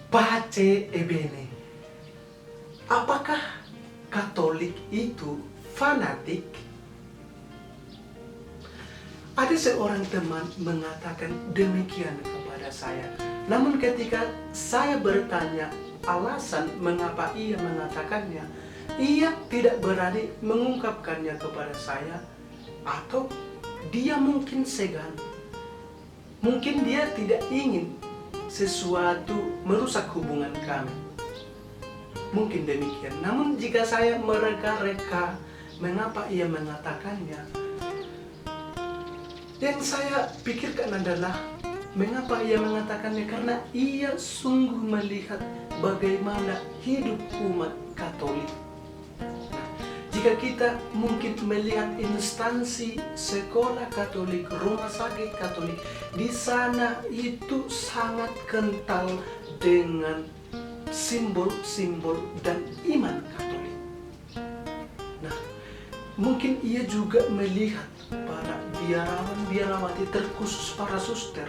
Pace ebene, apakah Katolik itu fanatik? Ada seorang teman mengatakan demikian kepada saya. Namun ketika saya bertanya alasan mengapa ia mengatakannya, ia tidak berani mengungkapkannya kepada saya, atau dia mungkin segan. Mungkin dia tidak ingin sesuatu merusak hubungan kami. Mungkin demikian. Namun jika saya mereka-reka mengapa ia mengatakannya, yang saya pikirkan adalah mengapa ia mengatakannya, karena ia sungguh melihat bagaimana hidup umat Katolik. Jika kita mungkin melihat instansi sekolah Katolik, rumah sakit Katolik, di sana itu sangat kental dengan simbol-simbol dan iman Katolik. Nah, mungkin ia juga melihat para biarawan-biarawati, terkhusus para suster,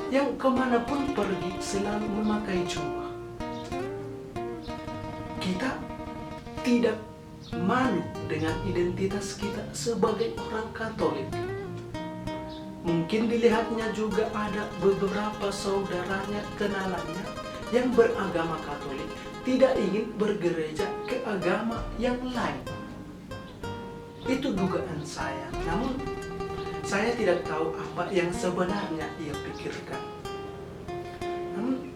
yang kemanapun pergi selalu memakai jubah. Kita tidak malu dengan identitas kita sebagai orang Katolik. Mungkin dilihatnya juga ada beberapa saudaranya, kenalannya yang beragama Katolik, tidak ingin bergereja ke agama yang lain. Itu dugaan saya. Namun saya tidak tahu apa yang sebenarnya ia pikirkan. Namun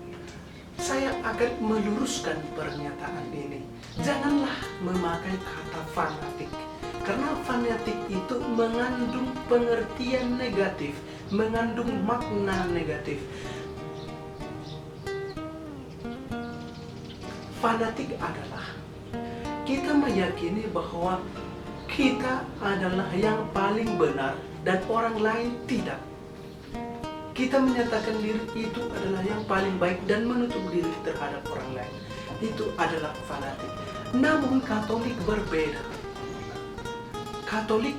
saya akan meluruskan pernyataan ini. Janganlah memakai kata fanatik, karena fanatik itu mengandung pengertian negatif, mengandung makna negatif. Fanatik adalah kita meyakini bahwa kita adalah yang paling benar dan orang lain tidak. Kita menyatakan diri itu adalah yang paling baik dan menutup diri terhadap orang lain. Itu adalah fanatik. Namun Katolik berbeda. Katolik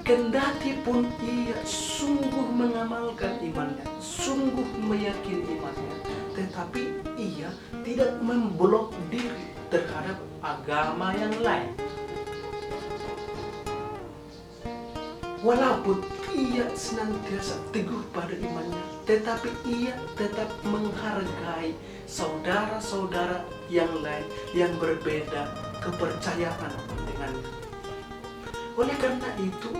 kendati pun ia sungguh mengamalkan imannya, sungguh meyakini imannya, tetapi ia tidak memblok diri terhadap agama yang lain. Walaupun ia senantiasa teguh pada imannya, tetapi ia tetap menghargai saudara-saudara yang lain yang berbeda kepercayaan dengannya. Oleh karena itu,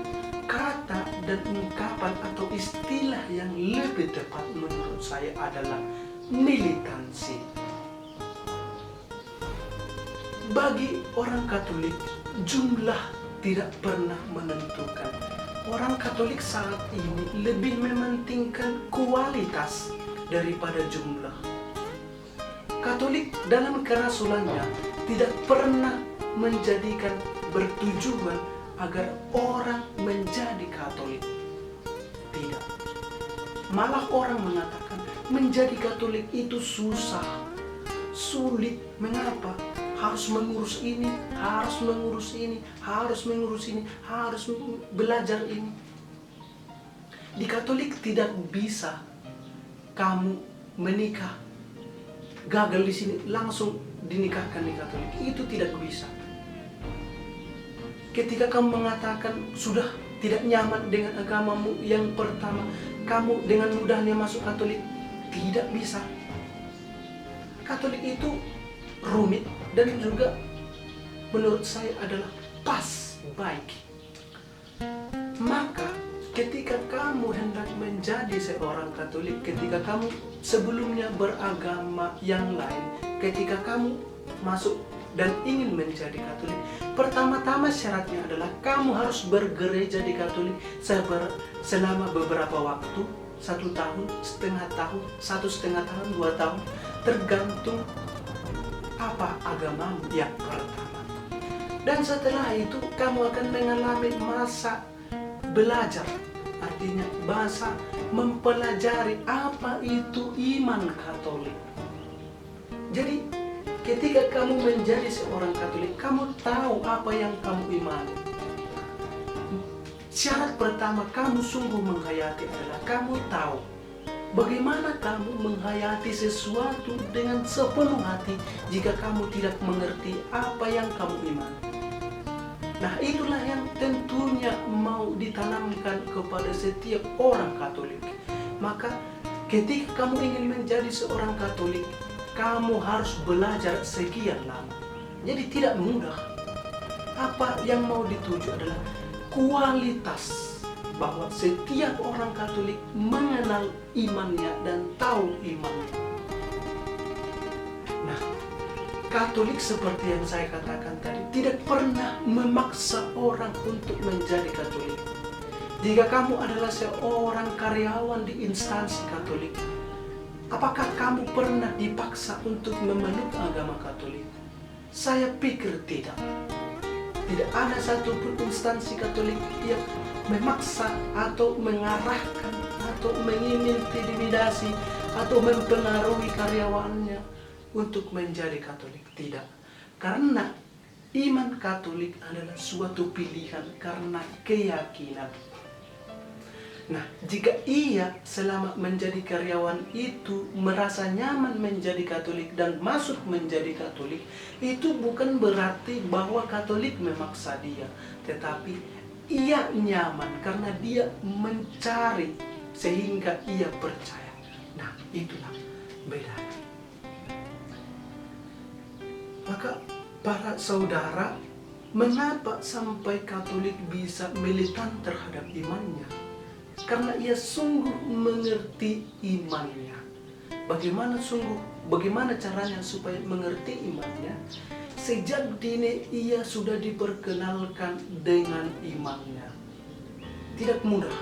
kata dan ungkapan atau istilah yang lebih tepat menurut saya adalah militansi. Bagi orang Katolik, jumlah tidak pernah menentukan. Orang Katolik saat ini lebih mementingkan kualitas daripada jumlah. Katolik dalam kerasulannya tidak pernah menjadikan bertujuan agar orang menjadi Katolik. Tidak. Malah orang mengatakan menjadi Katolik itu susah, sulit. Mengapa? Harus mengurus ini, harus mengurus ini, harus mengurus ini, harus belajar ini. Di Katolik tidak bisa kamu menikah, gagal di sini, langsung dinikahkan di Katolik. Itu tidak bisa. Ketika kamu mengatakan sudah tidak nyaman dengan agamamu yang pertama, kamu dengan mudahnya masuk Katolik, tidak bisa. Katolik itu rumit dan juga menurut saya adalah pas, baik. Maka ketika kamu hendak menjadi seorang Katolik, ketika kamu sebelumnya beragama yang lain, ketika kamu masuk dan ingin menjadi Katolik, pertama-tama syaratnya adalah kamu harus bergereja di Katolik selama beberapa waktu, 1 tahun, setengah tahun, 1,5 tahun, 2 tahun, tergantung apa agamamu yang pertama. Dan setelah itu kamu akan mengalami masa belajar, artinya masa mempelajari apa itu iman Katolik. Jadi ketika kamu menjadi seorang Katolik, kamu tahu apa yang kamu imani. Syarat pertama kamu sungguh menghayati adalah kamu tahu Bagaimana kamu menghayati sesuatu dengan sepenuh hati jika kamu tidak mengerti apa yang kamu imani? Nah, itulah yang tentunya mau ditanamkan kepada setiap orang Katolik. Maka ketika kamu ingin menjadi seorang Katolik, kamu harus belajar sekian lama. Jadi tidak mudah. Apa yang mau dituju adalah kualitas, bahwa setiap orang Katolik mengenal imannya dan tahu imannya. Nah, Katolik seperti yang saya katakan tadi tidak pernah memaksa orang untuk menjadi Katolik. Jika kamu adalah seorang karyawan di instansi Katolik, apakah kamu pernah dipaksa untuk memeluk agama Katolik? Saya pikir tidak. Tidak ada satupun instansi Katolik yang memaksa atau mengarahkan atau mengintimidasi atau mempengaruhi karyawannya untuk menjadi Katolik. Tidak. Karena iman Katolik adalah suatu pilihan karena keyakinan. Nah, jika ia selama menjadi karyawan itu merasa nyaman menjadi Katolik dan masuk menjadi Katolik, itu bukan berarti bahwa Katolik memaksa dia, tetapi ia nyaman karena dia mencari sehingga ia percaya. Nah, itulah bedanya. Maka para saudara, mengapa sampai Katolik bisa militan terhadap imannya? Karena ia sungguh mengerti imannya. Bagaimana caranya supaya mengerti imannya? Sejak dini ia sudah diperkenalkan dengan imannya. Tidak mudah.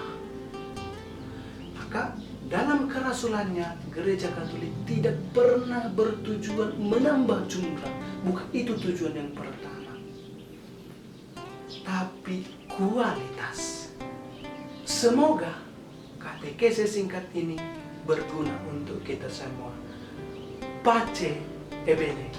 Maka dalam kerasulannya, Gereja Katolik tidak pernah bertujuan menambah jumlah. Bukan itu tujuan yang pertama. Tapi kualitas. Semoga katekese singkat ini berguna untuk kita semua. Pace e bene.